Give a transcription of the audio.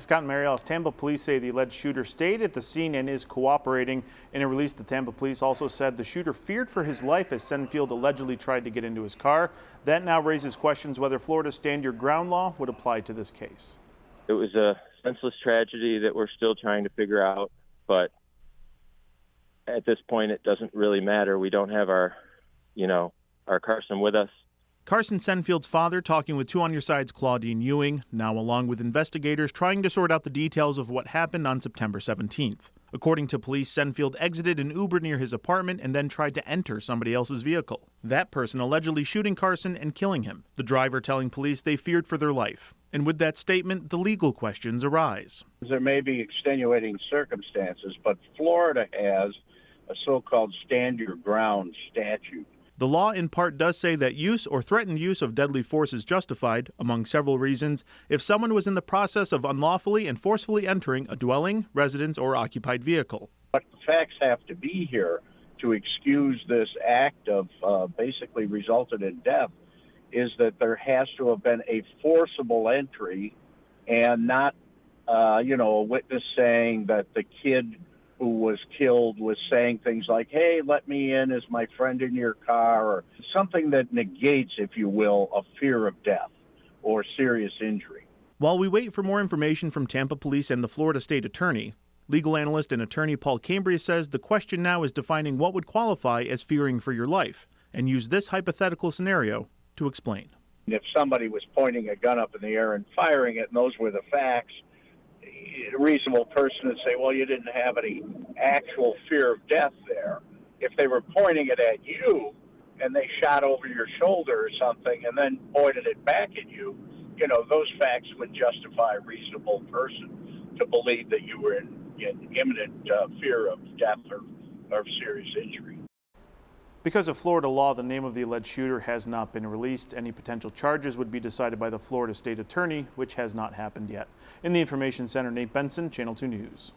Scott and Mary Alice, Tampa police say the alleged shooter stayed at the scene and is cooperating. In a release, the Tampa police also said the shooter feared for his life as Senfield allegedly tried to get into his car. That now raises questions whether Florida's stand your ground law would apply to this case. It was a senseless tragedy that we're still trying to figure out, but at this point it doesn't really matter. We don't have our Carson with us. Carson Senfield's father talking with Two on Your Side's Claudine Ewing, now along with investigators trying to sort out the details of what happened on September 17th. According to police, Senfield exited an Uber near his apartment and then tried to enter somebody else's vehicle. That person allegedly shooting Carson and killing him, the driver telling police they feared for their life. And with that statement, the legal questions arise. There may be extenuating circumstances, but Florida has a so-called stand your ground statute. The law in part does say that use or threatened use of deadly force is justified, among several reasons, if someone was in the process of unlawfully and forcefully entering a dwelling, residence, or occupied vehicle. But the facts have to be here to excuse this act of basically resulted in death is that there has to have been a forcible entry and not, a witness saying that the kid who was killed was saying things like, hey, let me in, is my friend in your car, or something that negates, if you will, a fear of death or serious injury. While we wait for more information from Tampa Police and the Florida State Attorney, legal analyst and attorney Paul Cambria says the question now is defining what would qualify as fearing for your life, and use this hypothetical scenario to explain. If somebody was pointing a gun up in the air and firing it, and those were the facts, a reasonable person would say, well, you didn't have any actual fear of death there. If they were pointing it at you and they shot over your shoulder or something and then pointed it back at you, those facts would justify a reasonable person to believe that you were in imminent fear of death or serious injury. Because of Florida law, the name of the alleged shooter has not been released. Any potential charges would be decided by the Florida State Attorney, which has not happened yet. In the Information Center, Nate Benson, Channel 2 News.